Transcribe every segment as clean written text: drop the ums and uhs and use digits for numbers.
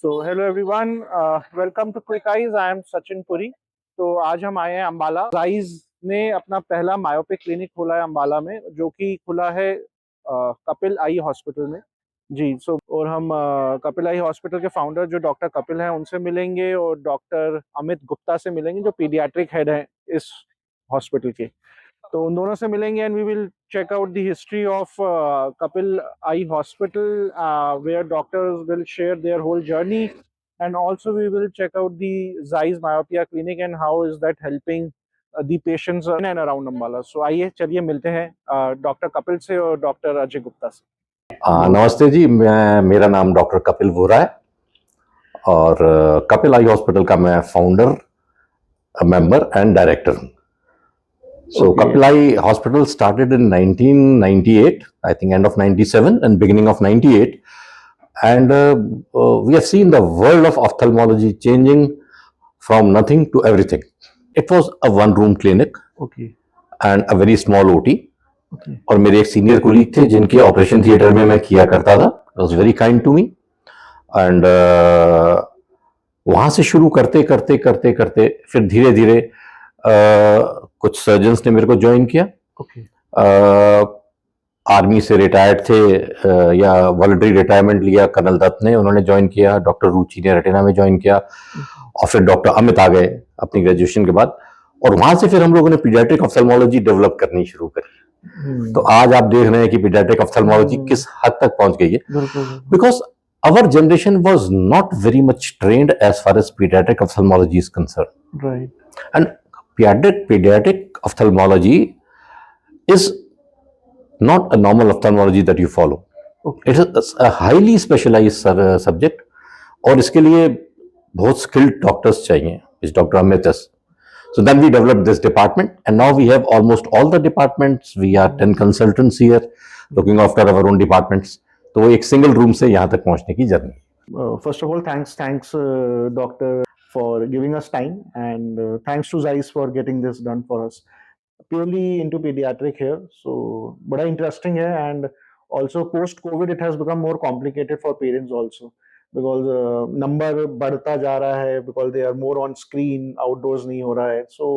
So hello everyone, welcome to Quick Eyes. I am Sachin Puri. तो आज हम आए हैं अम्बाला। आइज ने अपना पहला मायोपिक क्लिनिक खोला है अम्बाला में, जो कि खुला है कपिल आई हॉस्पिटल में। जी, और हम कपिल आई हॉस्पिटल के फाउंडर जो डॉक्टर कपिल हैं उनसे मिलेंगे, और डॉक्टर अमित गुप्ता से मिलेंगे जो पीडियाट्रिक हेड हैं इस हॉस्पिटल के। तो उन दोनों से मिलेंगे and we will check out the history of Kapil Eye Hospital, where doctors will share their whole journey, and also we will check out the Zeiss Myopia Clinic and how is that helping the patients in and around Ambala. So आइए चलिए मिलते हैं doctor Kapil से और doctor Ajay Gupta से। नमस्ते जी, मेरा नाम डॉक्टर कपिल वोरा है और कपिल आई हॉस्पिटल का मैं फाउंडर, मेंबर एंड डायरेक्टर हूँ। So Kapil Eye Hospital started in 1998, I think end of 97 and beginning of 98, and we have seen the world of ophthalmology changing from nothing to everything. It was a one-room clinic and a very small OT. और मेरे एक senior colleague थे जिनके operation theatre में मैं किया करता था। Was very kind to me and वहां से शुरू करते करते करते करते फिर धीरे धीरे कुछ सर्जन्स ने मेरे को ज्वाइन किया। आर्मी से रिटायर्ड थे या वॉलंटरी रिटायरमेंट लिया कर्नल दत्त ने, उन्होंने ज्वाइन किया। डॉक्टर रुचि ने रेटिना में ज्वाइन किया और फिर डॉक्टर अमित आ गए अपनी ग्रेजुएशन के बाद, और वहां से फिर हम लोगों ने पीडियाट्रिक ऑप्थेल्मोलॉजी डेवलप करनी शुरू करी। तो आज आप देख रहे हैं कि पीडियाट्रिक ऑप्थेल्मोलॉजी किस हद तक पहुंच गई है, because our generation was not very much trained as far as pediatric ophthalmology is concerned. Right. And pediatric ophthalmology is not a normal ophthalmology that you follow. Okay. It is a highly specialized subject और इसके लिए बहुत skilled doctors चाहिए, which Dr. Amit is. So then we developed this department and now we have almost all the departments. We are 10 consultants here looking after our own departments. तो वो एक single room से यहाँ तक पहुँचने की journey. First of all, thanks, doctor, for giving us time, and thanks to Zeiss for getting this done for us. Purely into pediatric here, so बड़ा interesting है, and also post COVID it has become more complicated for parents also, because number बढ़ता जा रहा है, because they are more on screen, outdoors नहीं हो रहा है. So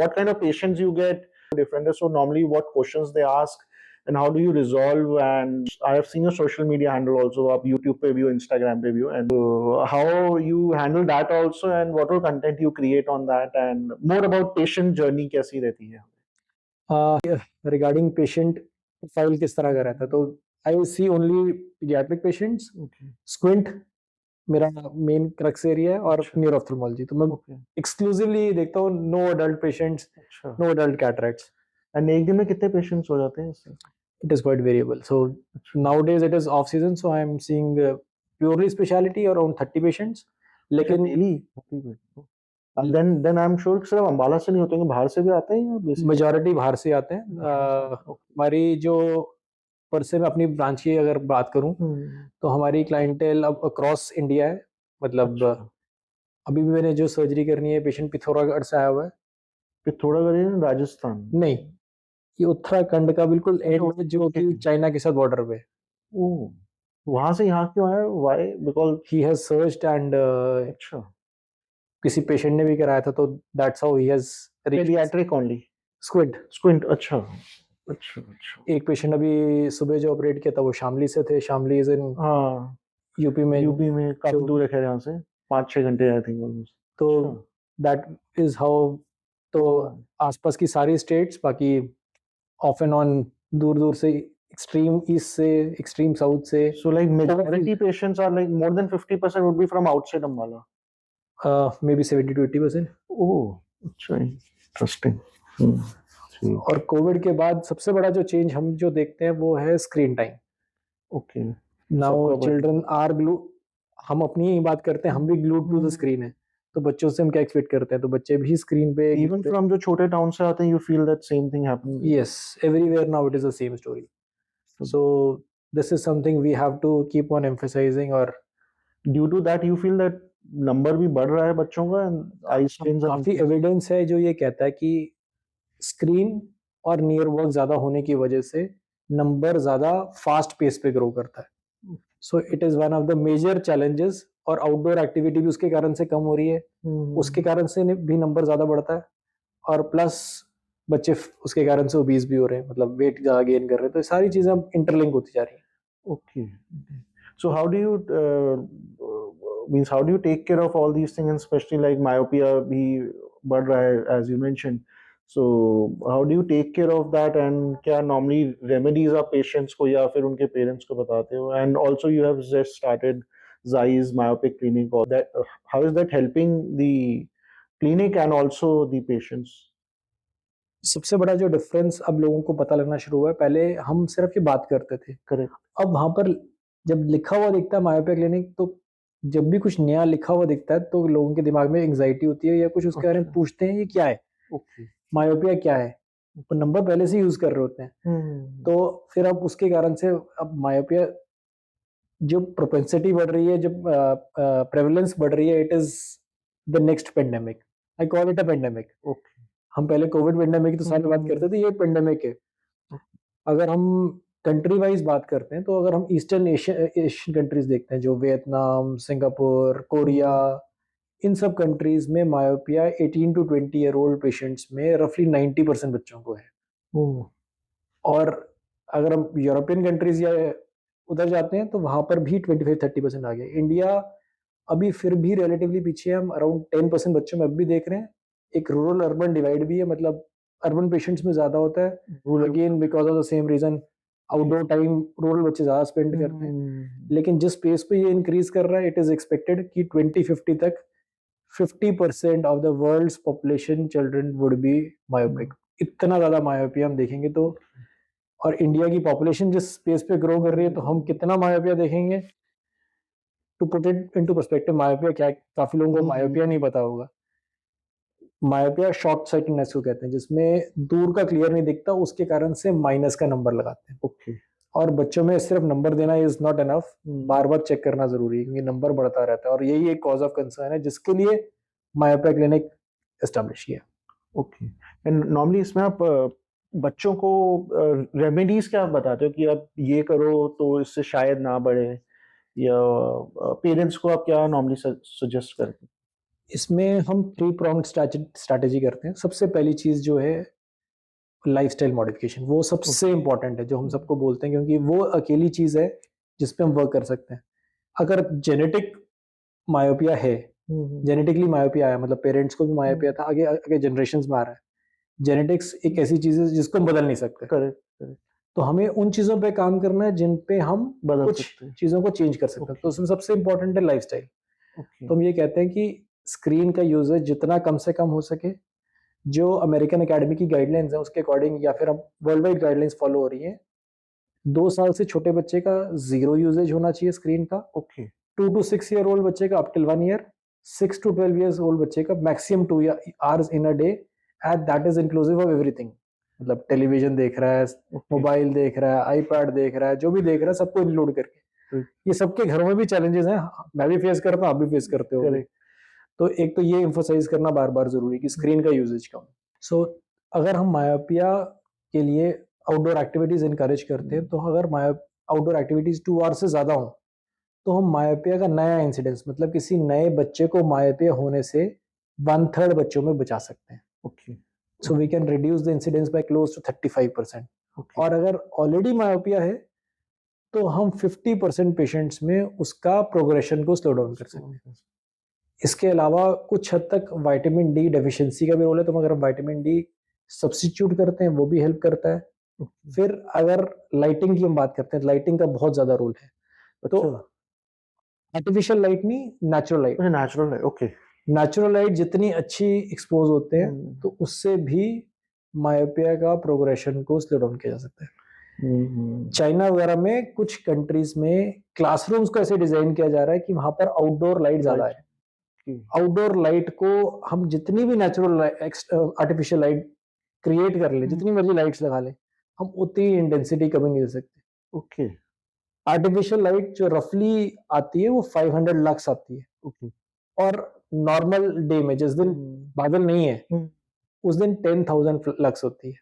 what kind of patients you get different? So normally what questions they ask and how do you resolve? And I have seen your social media handle also, आप YouTube पे भी हो, Instagram पे भी हो, and how you handle that also, and what all content you create on that, and more about patient journey कैसी रहती है? Regarding patient profile किस तरह का रहता है, तो I see only pediatric patients, squint मेरा मेन क्रक्स एरिया है, और न्यूरो ऑप्थेल्मोलॉजी तो मैं एक्सक्लूसिवली देखता हूँ। No adult patients, no adult cataracts. And एक दिन में कितने पेशेंट्स हो जाते हैं इससे? It is quite variable. So nowadays it is off season, so I am seeing purely specialty around 30 patients. लेकिन then I'm sure कि सिर्फ अम्बाला से नहीं होते हैं, बाहर से भी आते हैं? मेजॉरिटी बाहर से आते हैं। हमारी जो पर से मैं अपनी ब्रांच की अगर बात करूं तो हमारी क्लाइंटेल अब अक्रॉस इंडिया है। मतलब अभी भी मैंने जो सर्जरी करनी है, पेशेंट पिथौरागढ़ से आया हुआ है। पिथौरागढ़ राजस्थान? नहीं, ये उत्तराखंड का बिल्कुल एंड में, जो कि चाइना के साथ बॉर्डर पे। ओह, वहां से यहाँ क्यों आया? Why? Because he has searched and अच्छा, किसी पेशेंट ने भी कराया था, तो that's how he has paediatric only squint. अच्छा। एक पेशेंट अभी सुबह जो ऑपरेट किया था वो शामली से थे। शामली इज इन यूपी में काफी दूर है खैर, यहाँ से 5-6 घंटे आई थिंक ऑलमोस्ट। तो दैट इज हाउ। तो आसपास की सारी स्टेट्स, बाकी ऑफ एंड ऑन दूर दूर से, एक्सट्रीम ईस्ट से, एक्सट्रीम साउथ से। So like majority patients are like more than 50% would be from outside Ambala? Maybe 70 to 80%। Oh, अच्छा, इंटरेस्टिंग। और कोविड के बाद सबसे बड़ा जो चेंज हम जो देखते हैं वो है screen time. Okay, now children are glue, हम अपनी ही बात करते हैं, हम भी ग्लूड टू द स्क्रीन है। तो बच्चों से हम क्या एक्सपेक्ट करते हैं, तो बच्चे भी स्क्रीन पे। इवन फ्रॉम जो छोटे टाउन से आते हैं, you feel that same thing happening? Yes, everywhere now it is the same story. So this is something we have to keep on emphasising. और due to that you feel that number भी बढ़ रहा है बच्चों का, आई strains? काफी evidence है जो ये कहता है कि स्क्रीन और नियर वर्क ज्यादा होने की वजह से नंबर ज्यादा फास्ट पेस पे ग्रो करता है। So it is one of the major challenges. और आउटडोर एक्टिविटी भी उसके कारण से कम हो रही है, उसके कारण से भी नंबर ज्यादा बढ़ता है। और प्लस बच्चे उसके कारण से ओबीज भी हो रहे हैं, मतलब वेट ज्यादा गेन कर रहे हैं। तो ये सारी चीजें अब इंटरलिंक होती जा रही हैं। Okay. So how do you means how do you take care of all these things, and especially like myopia भी बढ़ रहा है as you mentioned. So how do you take care of that, and क्या normally remedies आप patients को या फिर उनके parents को बताते हो? And also you have just started Zeiss myopic clinic, or that how is that helping the clinic and also the patients? सबसे बड़ा जो डिफरेंस अब लोगों को पता लगना शुरू हुआ है, पहले हम सिर्फ ये बात करते थे, Correct. अब वहां पर जब लिखा हुआ दिखता है मायोपिया क्लिनिक, तो जब भी कुछ नया लिखा हुआ दिखता है तो लोगों के दिमाग में एंग्जाइटी होती है या कुछ उसके बारे में अच्छा। पूछते हैं ये क्या है, Okay. मायोपिया क्या है। वो नंबर पहले से यूज कर रहे होते हैं। तो फिर अब उसके कारण से अब मायोपिया जो प्रोपेंसिटी बढ़ रही है, जब प्रेवलेंस बढ़ रही है, it is the next pandemic. I call it a pandemic. Okay. हम पहले कोविड पेंडेमिक की तो सारी बात करते थे, ये पेंडेमिक है। अगर हम कंट्री वाइज बात करते हैं तो अगर हम ईस्टर्न एशियन कंट्रीज देखते हैं, जो वियतनाम, सिंगापुर, कोरिया, इन सब कंट्रीज में myopia 18 to 20 year old patients में रफली 90% बच्चों को है। Oh. और अगर हम यूरोपियन कंट्रीज या उधर जाते हैं तो वहां पर भी 25-30% आ गया। इंडिया अभी फिर भी रिलेटिवली पीछे है, हम अराउंड 10% बच्चों में अब भी देख रहे हैं। एक रूरल अर्बन डिवाइड भी है, मतलब अर्बन पेशेंट्स में ज्यादा होता है, again because of the same reason. Outdoor time rural बच्चे ज्यादा स्पेंड करते हैं। लेकिन जिस पेस पे ये इंक्रीज कर रहा है, इट इज एक्सपेक्टेड कि 2050 तक 50% of the world's population children would be myopic. इतना ज्यादा मायोपिया हम देखेंगे तो, और इंडिया की पॉपुलेशन जिस स्पेस पे ग्रो कर रही है, तो हम कितना मायोपिया देखेंगे। To put it into perspective, myopia क्या है, काफी लोगों को मायोपिया नहीं पता होगा। मायोपिया शॉर्ट साइटेडनेस को कहते हैं, जिसमें दूर का क्लियर नहीं दिखता, उसके कारण से माइनस का नंबर लगाते हैं। Okay. और बच्चों में सिर्फ नंबर देना इज नॉट एनफ, बार बार चेक करना जरूरी है, क्योंकि नंबर बढ़ता रहता है और यही एक कॉज ऑफ कंसर्न है जिसके लिए मायोपिया क्लिनिक एस्टेब्लिश किया। ओके। एंड नॉर्मली इसमें आप बच्चों को रेमेडीज क्या बताते हो कि आप ये करो तो इससे शायद ना बढ़े, या पेरेंट्स को आप क्या नॉर्मली सजेस्ट करते हो? इसमें हम 3 pronged स्ट्रैटेजी करते हैं। सबसे पहली चीज जो है लाइफस्टाइल मॉडिफिकेशन, वो सबसे इंपॉर्टेंट है, जो हम सबको बोलते हैं, क्योंकि वो अकेली चीज है जिस पे हम वर्क कर सकते हैं। अगर जेनेटिक मायोपिया है, जेनेटिकली मायोपिया आया, मतलब पेरेंट्स को भी मायोपिया था, आगे आगे जनरेशंस में आ रहा है। जेनेटिक्स एक ऐसी चीज है जिसको हम बदल नहीं सकते। करेक्ट। तो हमें उन चीजों पे काम करना है जिन पे हम बदल कुछ सकते हैं। चीजों को चेंज कर सकते हैं। तो उसमें सबसे इंपॉर्टेंट है लाइफस्टाइल। ओके। तो हम ये कहते हैं कि स्क्रीन का यूजेज जितना कम से कम हो सके, जो अमेरिकन एकेडमी की गाइडलाइंस है उसके अकॉर्डिंग, या फिर अब वर्ल्ड वाइड गाइडलाइंस फॉलो हो रही है, 2 साल से छोटे बच्चे का 0 यूजेज होना चाहिए स्क्रीन का। ओके। 2 to 6 ईयर ओल्ड बच्चे का up till 1 year, 6 to 12 years old बच्चे का maximum 2 hours in a day, and that is inclusive of everything. मतलब टेलीविजन देख रहा है, मोबाइल देख रहा है, आईपैड देख रहा है, जो भी देख रहा है सबको इंक्लूड करके। ये सबके घरों में भी चैलेंजेस हैं, मैं भी फेस करता हूँ, आप भी फेस करते हो। तो एक तो ये एम्फोसाइज करना बार बार जरूरी है कि स्क्रीन का यूजेज कम। सो अगर हम मायोपिया के लिए आउटडोर एक्टिविटीज इंकरेज करते हैं, तो अगर आउटडोर एक्टिविटीज 2 आवर्स से ज्यादा हो, तो हम मायोपिया का नया इंसिडेंस, मतलब किसी नए बच्चे को मायोपिया होने से 1/3 बच्चों में बचा सकते हैं। Okay. So we can reduce the incidence by close to 35%। और अगर ऑलरेडी मायोपिया है तो हम 50% पेशेंट्स में उसका प्रोग्रेशन को स्लो डाउन कर सकते हैं। इसके अलावा कुछ हद तक विटामिन डी डेफिशिएंसी का भी रोल है, तो अगर हम विटामिन डी सब्स्टिट्यूट करते हैं वो भी हेल्प करता है। फिर अगर लाइटिंग की हम बात करते हैं, लाइटिंग का बहुत ज्यादा रोल है। तो आर्टिफिशियल लाइट नहीं, natural light. Natural light, okay. Natural light जितनी अच्छी एक्सपोज होते हैं, तो उससे भी मायोपिया का प्रोग्रेशन को स्लो डाउन किया जा सकता है। चाइना वगैरह में कुछ कंट्रीज में क्लासरूम्स को ऐसे डिजाइन किया जा रहा है कि वहां पर आउटडोर लाइट ज्यादा है। आउटडोर लाइट को हम जितनी भी नेचुरल आर्टिफिशियल लाइट क्रिएट कर ले, जितनी मर्जी लाइट्स लगा ले, हम उतनी इंटेंसिटी कभी नहीं दे सकते। ओके। आर्टिफिशियल लाइट जो रफली आती है वो 500 लक्स आती है। ओके। और नॉर्मल डे में जिस दिन बादल नहीं है, उस दिन 10,000 लक्स होती है।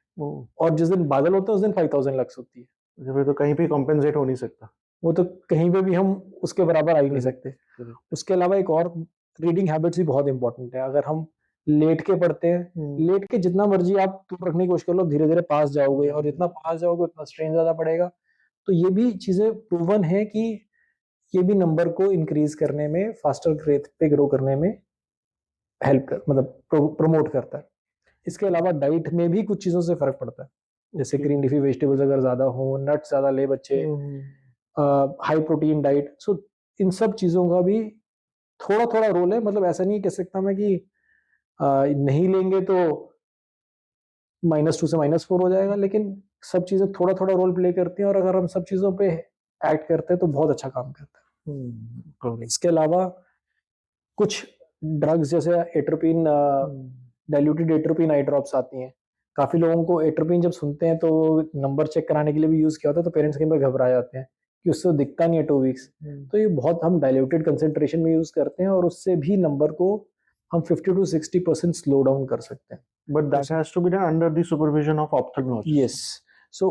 और जिस दिन बादल होता है उस दिन 5,000 लक्स होती है। तो कहीं पे कॉम्पेंसेट हो नहीं सकता। वो तो कहीं पे भी हम उसके बराबर आ ही नहीं सकते। correct. उसके अलावा एक और रीडिंग हैबिट्स भी बहुत इंपॉर्टेंट है। अगर हम लेट के पढ़ते हैं, लेट के जितना मर्जी आप दूर रखने की कोशिश कर लो, धीरे धीरे पास जाओगे, और जितना पास जाओगे उतना स्ट्रेन ज्यादा पड़ेगा। तो ये भी चीजें प्रूवन है कि ये भी नंबर को इंक्रीज करने में, फास्टर ग्रेथ पे ग्रो करने में हेल्प कर, मतलब प्रमोट करता है। इसके अलावा डाइट में भी कुछ चीजों से फर्क पड़ता है, जैसे Okay. ग्रीन लीफी वेजिटेबल्स अगर ज्यादा हो, नट्स ज्यादा ले बच्चे, हाई प्रोटीन डाइट, सो इन सब चीजों का भी थोड़ा थोड़ा रोल है। मतलब ऐसा नहीं कह सकता मैं कि नहीं लेंगे तो -2 से -4 हो जाएगा, लेकिन सब चीजें थोड़ा थोड़ा रोल प्ले करती हैं, और अगर हम सब चीजों पे एक्ट करते हैं तो बहुत अच्छा काम करता है। Correct. इसके अलावा कुछ ड्रग्स जैसे atropine, diluted atropine eye drops आती हैं। काफी लोगों को एट्रोपिन जब सुनते हैं तो नंबर चेक कराने के लिए भी यूज किया होता है, तो पेरेंट्स कई बार घबरा जाते हैं कि उससे दिखता नहीं है 2 वीक्स। तो ये बहुत हम डाइल्यूटेड कंसेंट्रेशन में यूज करते हैं, और उससे भी नंबर को हम 50 to 60% स्लो डाउन कर सकते हैं। But that has to be done under the supervision of ophthalmologist. Yes, so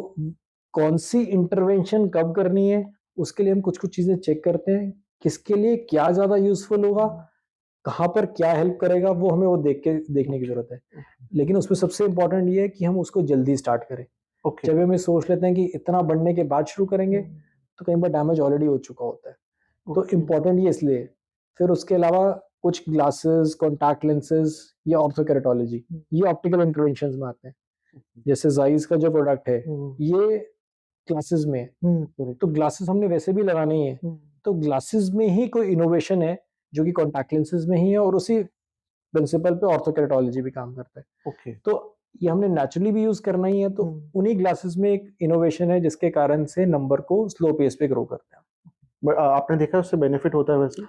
कौन सी इंटरवेंशन कब करनी है, उसके लिए हम कुछ कुछ चीजें चेक करते हैं। किसके लिए क्या ज्यादा यूजफुल होगा, कहाँ पर क्या हेल्प करेगा, वो हमें वो देखने की जरूरत है। लेकिन उसमें सबसे इंपॉर्टेंट ये है कि हम उसको जल्दी स्टार्ट करें। Okay. जब हम ये सोच लेते हैं कि इतना बढ़ने के बाद शुरू करेंगे, तो कई बार डैमेज ऑलरेडी हो चुका होता है। तो Okay. इम्पोर्टेंट ये इसलिए। फिर उसके अलावा कुछ ग्लासेस, कॉन्टैक्ट लेंसेज या ऑर्थोकेरेटोलॉजी, ये ऑप्टिकल इंटरवेंशंस में आते हैं। जैसे जाइज का जो प्रोडक्ट है, ये ग्लासेस में है। Correct. तो ग्लासेस हमने वैसे भी लगाने ही है, तो ग्लासेस में ही कोई इनोवेशन है जो कि कॉन्टैक्ट लेंसेज में ही है, और उसी प्रिंसिपल पे ऑर्थोकेरेटोलॉजी भी काम करता है। Okay. तो ये हमने नेचुरली भी यूज करना ही है, तो उन्हीं ग्लासेस में एक इनोवेशन है जिसके कारण से नंबर को स्लो पेस पे ग्रो करते हैं। But आपने देखा उससे बेनिफिट होता है वैसे?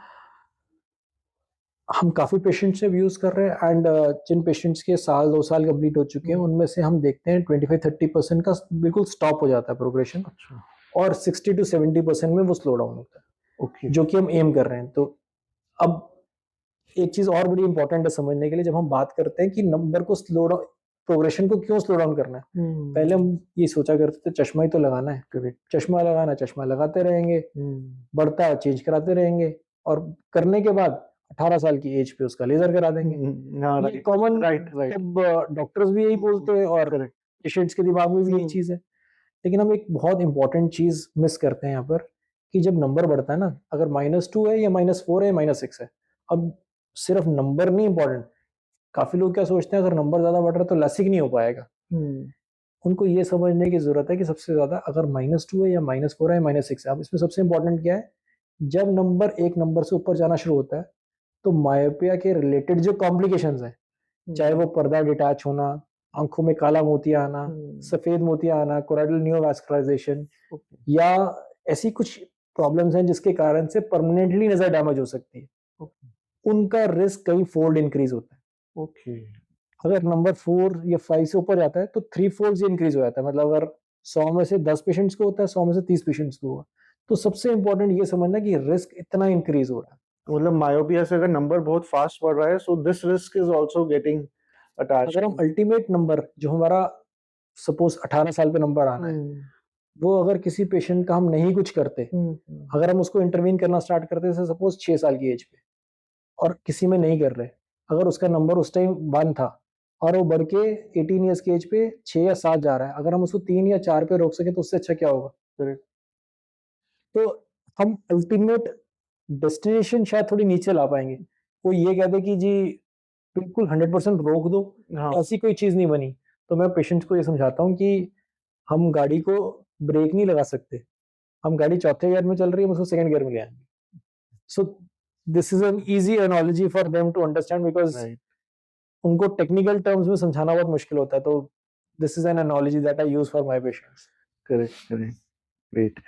हम काफी पेशेंट्स से यूज कर रहे हैं, एंड जिन पेशेंट्स के 1-2 साल कंप्लीट हो चुके हैं, उनमें से हम देखते हैं 25-30% का बिल्कुल स्टॉप हो जाता है प्रोग्रेशन, अच्छा. और 60 to 70% में वो स्लो डाउन होता है, Okay. जो कि हम एम कर रहे हैं। तो अब एक चीज और बड़ी इंपॉर्टेंट है समझने के लिए, जब हम बात करते हैं कि नंबर को स्लो डाउन, प्रोग्रेशन को क्यों स्लो डाउन करना है, पहले हम ये सोचा करते थे चश्मा ही तो लगाना है, Correct. चश्मा लगाना, चश्मा लगाते रहेंगे, बढ़ता है चेंज कराते रहेंगे, और करने के बाद 18 साल की एज पे उसका लेजर करा देंगे। हाँ, ये right. Common, Right. सब डॉक्टर्स भी यही बोलते हैं, और Correct. पेशेंट्स के दिमाग में भी यही चीज है। लेकिन हम एक बहुत इंपॉर्टेंट चीज मिस करते हैं यहाँ पर, कि जब नंबर बढ़ता है ना, अगर -2 है या -4 है या -6 है, अब सिर्फ नंबर नहीं इंपॉर्टेंट। काफी लोग क्या सोचते हैं, अगर नंबर ज्यादा बढ़ रहा है तो लसिक नहीं हो पाएगा। उनको ये समझने की जरूरत है कि सबसे ज्यादा अगर -2 है या -4 है या -6 है, अब इसमें सबसे इंपॉर्टेंट क्या है, जब नंबर एक नंबर से ऊपर जाना शुरू होता है, तो मायोपिया के रिलेटेड जो कॉम्प्लिकेशंस हैं, चाहे वो पर्दा डिटैच होना, आंखों में काला मोतिया आना, सफेद मोतिया आना, कोराइडल न्यूरोवास्कुलराइजेशन, या ऐसी कुछ प्रॉब्लम्स हैं जिसके कारण से परमानेंटली नजर डैमेज हो सकती है, उनका रिस्क कई फोल्ड इंक्रीज होता है। Okay. अगर नंबर 4 या 5 से ऊपर जाता है तो 3 फोल्ड इंक्रीज हो जाता है। मतलब अगर 100 में से 10 पेशेंट्स को होता है, 100 में से 30 पेशेंट्स को होगा। तो सबसे इंपॉर्टेंट ये समझना कि रिस्क इतना इंक्रीज हो रहा है। मतलब मायोपिया से अगर नंबर बहुत फास्ट बढ़ रहा है, so this risk is also getting attached. अगर हम अल्टीमेट नंबर, जो हमारा सपोज 18 साल पे नंबर आना है, वो अगर किसी पेशेंट का हम नहीं कुछ करते, अगर हम उसको इंटरवीन करना स्टार्ट करते हैं, सपोज 6 साल की एज पे, और किसी में नहीं कर रहे, अगर उसका नंबर उस टाइम 1 था और वो बढ़ के 18 ईयर्स की एज पे 6 या 7 जा रहा है, अगर हम उसको 3 या 4 पे रोक सके तो उससे अच्छा क्या होगा। Correct. तो हम अल्टीमेट डेस्टिनेशन शायद थोड़ी नीचे ला पाएंगे। वो ये कहते कि जी बिल्कुल 100% रोक दो, हाँ. ऐसी कोई चीज नहीं बनी। तो मैं पेशेंट्स को ये समझाता हूँ कि हम गाड़ी को ब्रेक नहीं लगा सकते, हम गाड़ी चौथे गियर में चल रही है, हम उसको सेकंड गियर में ले आएंगे। So this is an easy analogy for them to understand, because Right. उनको टेक्निकल टर्म्स में समझाना बहुत मुश्किल होता है। तो this is an analogy that I use for my patients. Correct. Correct. Great.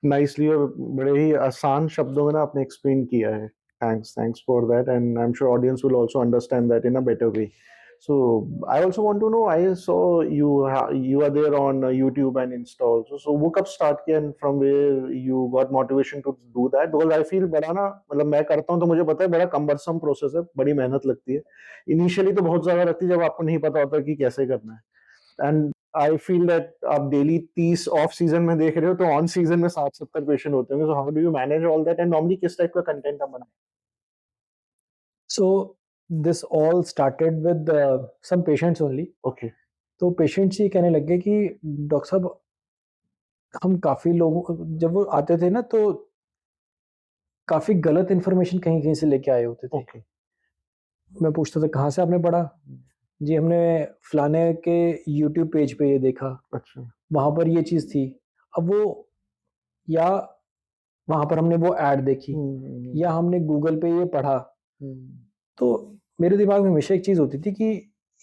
Nicely और बड़े ही आसान शब्दों में ना आपने एक्सप्लेन किया है. Thanks for that, and I'm sure audience will also understand that in a better way. So I also want to know. I saw you are there on YouTube and Insta also. So वो कब start किया and from where you got motivation to do that? Because I feel बड़ा ना, मतलब मैं करता हूँ तो मुझे पता है बड़ा cumbersome process है, बड़ी मेहनत लगती है. Initially तो बहुत ज़्यादा लगती है जब आपको नहीं पता होता कि कैसे करना है. And आई फील दैट आप डेली 30 ऑफ सीजन में देख रहे हो, तो ऑन सीजन में 60-70 पेशेंट होते होंगे, so how do you manage all that, and normally किस टाइप का कंटेंट आप बनाते So this all started with some patients only. हो? ओके, तो पेशेंट्स ये कहने लग गए कि डॉक्टर साहब, हम काफी लोगों, जब वो आते थे ना तो काफी गलत इन्फॉर्मेशन कहीं कहीं से लेके आए होते थे। ओके, मैं पूछता था कहाँ से आपने पढ़ा, जी हमने फलाने के यूट्यूब पेज पे ये देखा, अच्छा, वहां पर ये चीज थी। अब वो, या वहां पर हमने वो ऐड देखी, या हमने गूगल पे ये पढ़ा। तो मेरे दिमाग में हमेशा एक चीज होती थी कि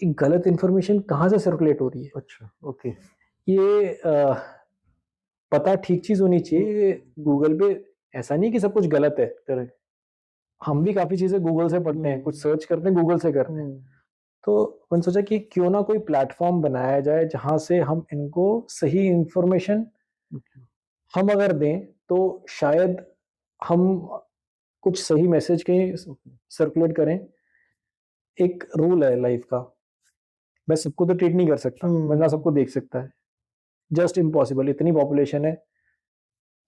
एक गलत इन्फॉर्मेशन कहाँ से सर्कुलेट हो रही है। अच्छा, ओके, ये पता ठीक चीज होनी चाहिए। गूगल पे ऐसा नहीं कि सब कुछ गलत है, करेक्ट, हम भी काफी चीजें गूगल से पढ़ते हैं, कुछ सर्च करते हैं गूगल से करते हैं। तो मैंने सोचा कि क्यों ना कोई प्लेटफॉर्म बनाया जाए जहां से हम इनको सही इंफॉर्मेशन हम अगर दें तो शायद हम कुछ सही मैसेज कहीं सर्कुलेट करें। एक रूल है लाइफ का, मैं सबको तो ट्रीट नहीं कर सकता, मैं ना सबको देख सकता है, जस्ट इम्पॉसिबल। इतनी पॉपुलेशन है,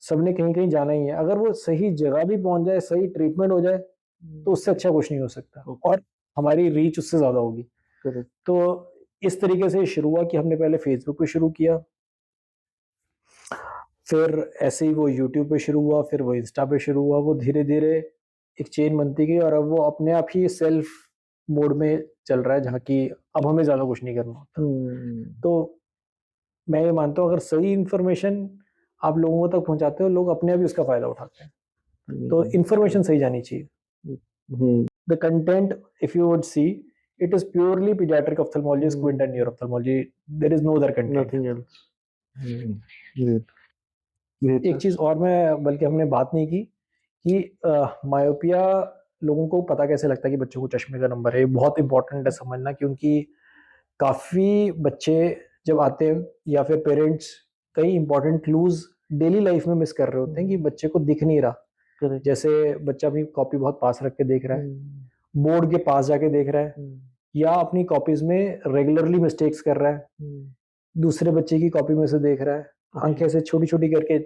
सबने कहीं कहीं जाना ही है। अगर वो सही जगह भी पहुंच जाए, सही ट्रीटमेंट हो जाए, तो उससे अच्छा कुछ नहीं हो सकता, और हमारी रीच उससे ज्यादा होगी। करेक्ट, तो इस तरीके से शुरू हुआ कि हमने पहले फेसबुक पे शुरू किया, फिर ऐसे ही वो यूट्यूब पे शुरू हुआ, फिर वो इंस्टा पे शुरू हुआ। वो धीरे धीरे एक चेन बनती गई, और अब वो अपने आप ही सेल्फ मोड में चल रहा है, जहाँ की अब हमें ज्यादा कुछ नहीं करना होता। तो मैं ये मानता हूँ, अगर सही इंफॉर्मेशन आप लोगों तक पहुंचाते हो, लोग अपने आप ही उसका फायदा उठाते हैं। तो इंफॉर्मेशन सही जानी चाहिए। The content, if you would see, it is purely pediatric ophthalmology, squint and neuro ophthalmology. There is no other content. Nothing else. Great, एक चीज और, मैं बल्कि हमने बात नहीं की कि मायोपिया लोगों को पता कैसे लगता है कि बच्चों को चश्मे का नंबर है। ये बहुत इंपॉर्टेंट है समझना, क्योंकि काफी बच्चे जब आते हैं, या फिर पेरेंट्स कई इंपॉर्टेंट क्लूज डेली लाइफ में मिस कर रहे होते हैं कि बच्चे को दिख नहीं रहा। करेक्ट, जैसे बच्चा अपनी कॉपी बहुत पास रख के देख रहा है, बोर्ड के पास जाके देख रहा है, या अपनी कॉपीज में रेगुलरली मिस्टेक्स कर रहा है, दूसरे बच्चे की कॉपी में से देख रहा है, आंखें से छोटी छोटी करके,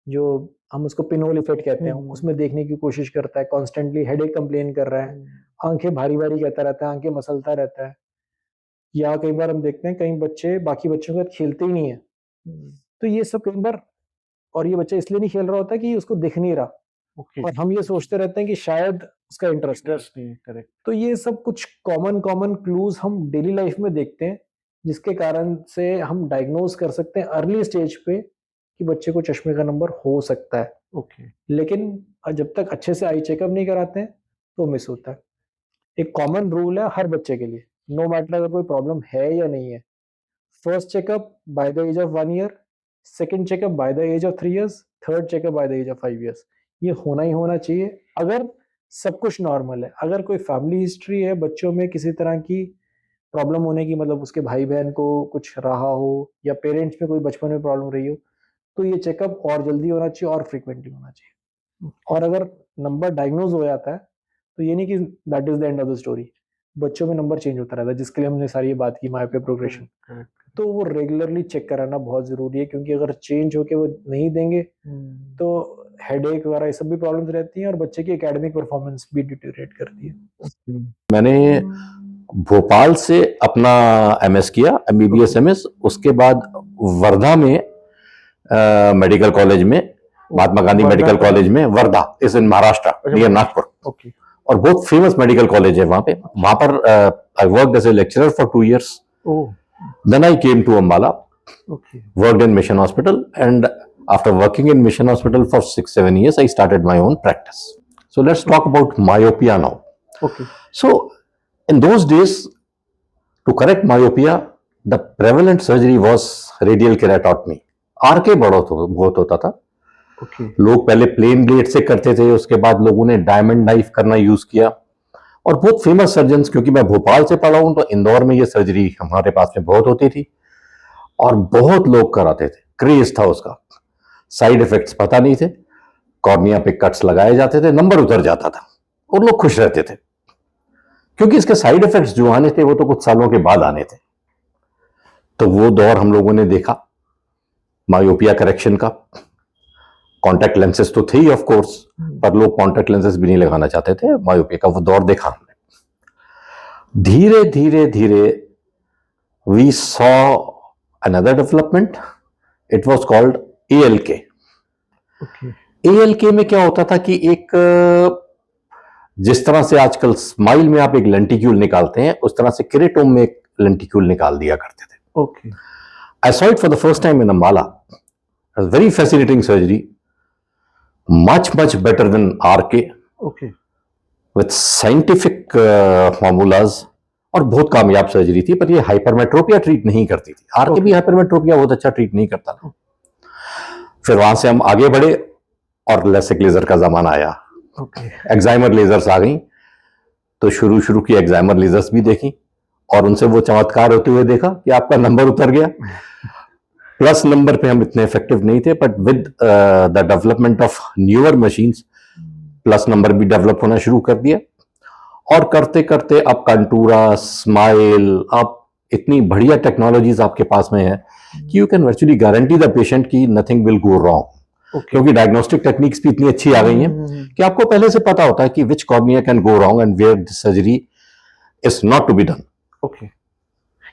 जो हम उसको पिनहोल इफेक्ट कहते हैं, उसमें देखने की कोशिश करता है, कॉन्स्टेंटली हेडेक कंप्लेन कर रहा है, आंखें भारी भारी कहता रहता है, आंखें मसलता रहता है। या कई बार हम देखते हैं कई बच्चे बाकी बच्चों के साथ खेलते ही नहीं है। तो ये सब कई बार, और ये बच्चा इसलिए नहीं खेल रहा होता कि उसको दिख नहीं रहा, ओके, और हम ये सोचते रहते हैं कि शायद उसका इंटरेस्ट। नहीं, करेक्ट, तो ये सब कुछ कॉमन कॉमन क्लूज हम डेली लाइफ में देखते हैं, जिसके कारण से हम डायग्नोज कर सकते हैं अर्ली स्टेज पे कि बच्चे को चश्मे का नंबर हो सकता है। ओके, लेकिन जब तक अच्छे से आई चेकअप नहीं कराते हैं तो मिस होता है। एक कॉमन रूल है हर बच्चे के लिए, नो मैटर अगर कोई प्रॉब्लम है या नहीं है, first checkup by the age of 1 year, second checkup by the age of 3 years, third checkup by the age of 5 years. ये होना ही होना चाहिए अगर सब कुछ नॉर्मल है। अगर कोई फैमिली हिस्ट्री है बच्चों में किसी तरह की प्रॉब्लम होने की, मतलब उसके भाई बहन को कुछ रहा हो, या पेरेंट्स में कोई बचपन में प्रॉब्लम रही हो, तो ये चेकअप और जल्दी होना चाहिए और फ्रीक्वेंटली होना चाहिए। और अगर नंबर डायग्नोज हो जाता है तो ये नहीं कि that is the end of the story, बच्चों में नंबर चेंज होता रहता है, जिसके लिए हमने सारी ये बात की मायोपिया प्रोग्रेशन। तो वो रेगुलरली चेक कराना बहुत जरूरी है, क्योंकि अगर चेंज होके वो नहीं देंगे तो हेडेक वगैरह ये सब भी प्रॉब्लम्स रहती हैं, और बच्चे की एकेडमिक परफॉर्मेंस भी डिटेरियोरेट करती है। मैंने भोपाल से अपना एमएस किया, एमबीबीएस एमएस, उसके बाद वर्धा में मेडिकल कॉलेज में, महात्मा गांधी मेडिकल कॉलेज में, Wardha is in Maharashtra near Nagpur, okay, और बहुत फेमस मेडिकल कॉलेज है वहां पे। वहां पर I worked as a lecturer for 2 years. Oh, Then I came to Ambala, okay, worked in Mission Hospital, and after working in Mission Hospital for 6-7 years, I started my own practice. So let's talk about myopia now. Okay, So in those days, to correct myopia, the prevalent surgery was radial keratotomy. RK बहुत होता था। Okay, लोग पहले plane blade से करते थे, उसके बाद लोगों ने डायमंड नाइफ करना यूज किया, और बहुत फेमस सर्जन्स, क्योंकि मैं भोपाल से पढ़ा हूं तो इंदौर में ये सर्जरी हमारे पास में बहुत होती थी, और बहुत लोग कराते थे, क्रेज था उसका। साइड इफेक्ट्स पता नहीं थे, कॉर्निया पे कट्स लगाए जाते थे, नंबर उतर जाता था, और लोग खुश रहते थे, क्योंकि इसके साइड इफेक्ट्स जो आने थे वो तो कुछ सालों के बाद आने थे। तो वो दौर हम लोगों ने देखा मायोपिया करेक्शन का। कॉन्टैक्ट लेंसेज तो थे ही ऑफ कोर्स, पर लोग कॉन्टैक्ट लेंसेज भी नहीं लगाना चाहते थे। मायोपिया का वो दौर देखा हमने। धीरे धीरे धीरे we saw another development, it was called ALK। ALK में क्या होता था कि एक, जिस तरह से आजकल स्माइल में आप एक लेंटिक्यूल निकालते हैं, उस तरह से केरेटोम में एक लेंटिक्यूल निकाल दिया करते थे। Okay. I saw it for the first time in Ambala. It was very fascinating surgery, much better than RK, Okay. with scientific formulas, और बहुत कामयाब सर्जरी थी। पर ये हाइपरमेट्रोपिया ट्रीट नहीं करती थी। RK भी हाइपरमेट्रोपिया बहुत अच्छा ट्रीट नहीं करता था। फिर वहां से हम आगे बढ़े और लेसिक लेजर का जमाना आया। एक्साइमर लेजर्स आ गई, तो शुरू की एक्साइमर लेजर्स भी देखी, और उनसे वो चमत्कार होते हुए देखा कि आपका नंबर उतर गया। प्लस नंबर पे हम इतने इफेक्टिव नहीं थे, but with the development of newer machines plus number भी डेवलप होना शुरू कर दिया। और करते करते अब कंटूरा, स्माइल, अब इतनी बढ़िया टेक्नोलॉजीज आपके पास में है कि you can virtually guarantee the patient की नथिंग विल गो रॉन्ग। क्योंकि डायग्नोस्टिक टेक्निक्स भी इतनी अच्छी आ गई हैं कि आपको पहले से पता होता है कि which cornea can go wrong and where this surgery is not to be done. Okay.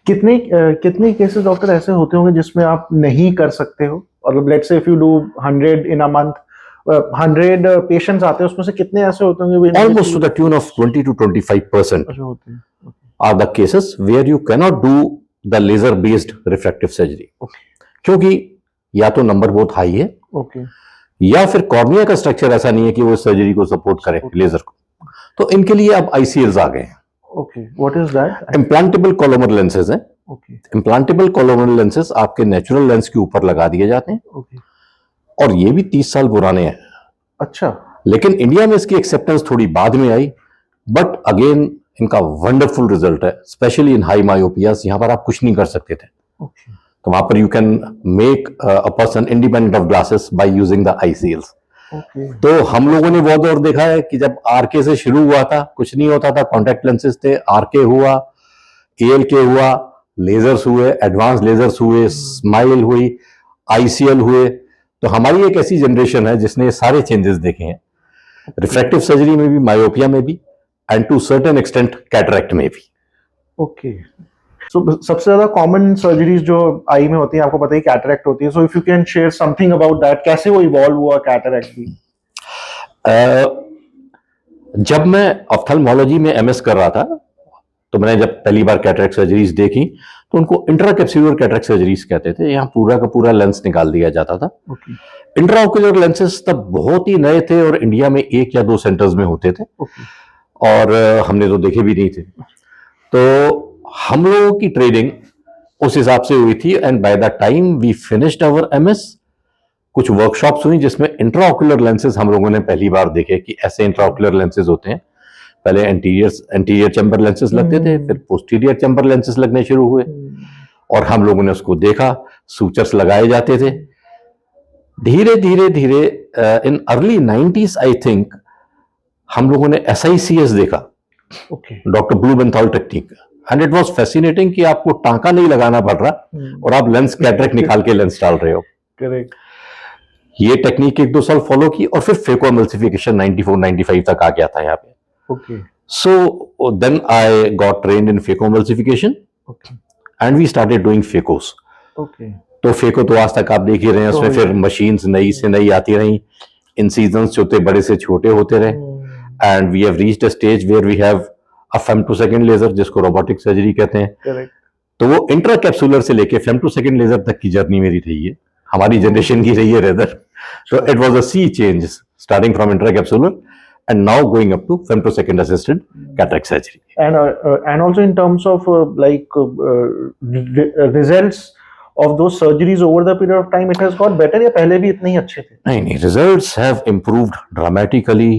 कितने केसेस डॉक्टर ऐसे होते होंगे जिसमें आप नहीं कर सकते हो? और let's say if you do 100 in a month, 100 patients आते हैं, उसमें से कितने ऐसे होते होंगे? Almost to the tune of 20 to 25% होते हैं। are the cases where you cannot do the laser based refractive surgery. क्योंकि या तो नंबर बहुत हाई है, या फिर कॉर्निया का स्ट्रक्चर ऐसा नहीं है कि वो सर्जरी को सपोर्ट करे लेजर को। तो इनके लिए अब ICLs आ गए हैं। Okay, what is that? Implantable collamer lenses हैं। इम्प्लांटेबल कोलोमर लेंसेज आपके नेचुरल लेंस के ऊपर लगा दिए जाते हैं, और ये भी 30 साल पुराने हैं। अच्छा। लेकिन इंडिया में इसकी एक्सेप्टेंस थोड़ी बाद में आई, बट अगेन इनका वंडरफुल रिजल्ट है, स्पेशली इन हाई मायोपियास। यहाँ पर आप कुछ नहीं कर सकते थे, तो वहां पर you can make a person independent of glasses by using the ICLs। तो हम लोगों ने वो दौर देखा है कि जब RK से शुरू हुआ था, कुछ नहीं होता था, कॉन्टैक्ट लेंसेज थे, RK हुआ, ALK हुआ, लेजर्स हुए, एडवांस लेजर्स हुए, स्माइल हुई, ICL हुए। तो हमारी एक ऐसी जनरेशन है जिसने सारे चेंजेस देखे हैं, रिफ्रैक्टिव सर्जरी में भी, मायोपिया में भी, and to certain extent cataract में भी। ओके। सो सबसे ज्यादा कॉमन सर्जरीज जो आई में होती है, आपको पता है कैटरैक्ट होती है, so if you can share something about that, कैसे वो इवॉल्व हुआ कैटरैक्ट भी? जब मैं ऑप्थेल्मोलॉजी में MS कर रहा था, तो मैंने जब पहली बार कैटरैक्ट सर्जरीज देखी, तो उनको इंट्राकैप्सुलर कैटरैक्ट सर्जरीज कहते थे। यहाँ पूरा का पूरा लेंस निकाल दिया जाता था। इंट्राओक्यूलर लेंसेज तब बहुत ही नए थे, और इंडिया में 1 या 2 सेंटर्स में होते थे, और हमने तो देखे भी नहीं थे। तो हम लोगों की ट्रेनिंग उस हिसाब से हुई थी, and by the time we finished our MS, कुछ वर्कशॉप्स हुई जिसमें इंट्राओक्यूलर लेंसेज हम लोगों ने पहली बार देखे कि ऐसे इंट्राओक्यूलर लेंसेज होते हैं। पहले एंटीरियर चैम्बर लेंसेज लगते थे, फिर पोस्टीरियर चैम्बर लेंसेज लगने शुरू हुए, और हम लोगों ने उसको देखा, सूचर्स लगाए जाते थे। धीरे धीरे धीरे in early 90s I think हम लोगों ने SICS देखा, doctor Blumenthal technique, and it was fascinating कि आपको टांका नहीं लगाना पड़ रहा और आप लेंस कैटरैक्ट निकाल के लेंस डाल रहे हो। करेक्ट। ये टेक्निक 1-2 साल फॉलो की, और फिर फेको एमल्सिफिकेशन 94-95 तक आ गया था यहाँ पे। Okay. So then I got trained in phaco emulsification, and we started doing phacos. Okay. तो फेको तो आज तक आप देख ही रहे हैं, उसमें फिर मशीन्स नई से नई आती रही, इंसिजन्स होते बड़े से छोटे होते रहे, and we have reached a stage where we have a femtosecond laser, जिसको रोबोटिक सर्जरी कहते हैं। Correct. तो वो इंट्राकैप्सुलर से लेके फेमटोसेकंड लेजर तक की जर्नी मेरी रही है, हमारी जनरेशन की रही है rather. So it was a sea change, starting from intracapsular and now going up to femtosecond assisted cataract surgery. And also in terms of results of those surgeries over the period of time, it has got better, या पहले भी इतने ही अच्छे थे? नहीं, results have improved dramatically,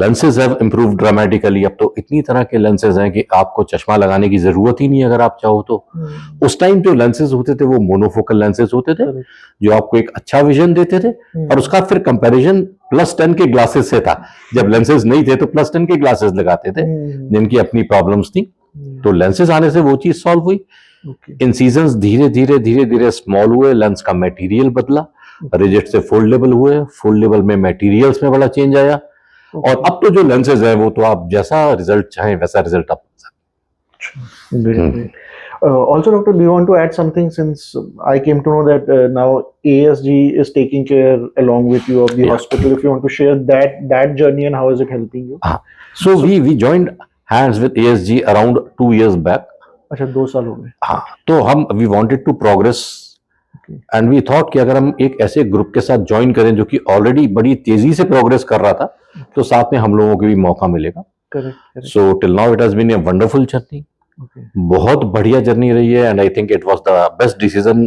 lenses have improved dramatically. अब तो इतनी तरह के lenses हैं कि आपको चश्मा लगाने की जरूरत ही नहीं अगर आप चाहो तो। उस टाइम जो lenses होते थे वो मोनोफोकल lenses होते थे, जो आपको एक अच्छा विजन देते थे, और उसका फिर कंपैरिजन +10 के ग्लासेस से था। जब lenses नहीं थे तो +10 के ग्लासेस लगाते थे, जिनकी अपनी प्रॉब्लम्स थी। तो lenses आने से वो चीज सॉल्व हुई। Okay. इंसिजन्स धीरे धीरे धीरे धीरे स्मॉल हुए, लेंस का मटेरियल बदला, रिजिड से फोल्डेबल हुए, फोल्डेबल में मटेरियल्स में बड़ा चेंज आया, और अब तो जो लेंसेज है वो तो आप जैसा रिजल्ट चाहें वैसा रिजल्ट आप पा सकते हैं। Great, great. Also, doctor, do you want to add something, since I came to know that now ASG is taking care along with you of the Yeah. hospital. If you want to share that journey and how is it helping you? So we joined hands with ASG around 2 years back. अच्छा, 2 साल हो गए. हाँ, तो हम we wanted to progress and we thought कि अगर हम एक ऐसे ग्रुप के साथ ज्वाइन करें जो कि ऑलरेडी बड़ी तेजी से प्रोग्रेस कर रहा था, तो साथ में हम लोगों को भी मौका मिलेगा. Correct. So till now it has been a wonderful journey. Okay. बहुत बढ़िया जर्नी रही है, and I think it was the best decision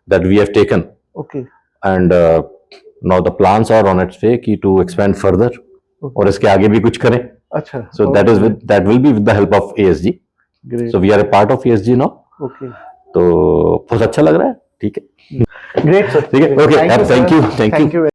that we have taken. Okay. And now the plans are on its way की to expand further, Okay. और इसके आगे भी कुछ करें. अच्छा. So that will be with the help of ASG. Great. So we are a part of ASG now. Okay. तो बहुत अच्छा लग रहा है. ठीक है, Great, sir. ठीक है, okay, Thank you, sir. Thank you. Thank you.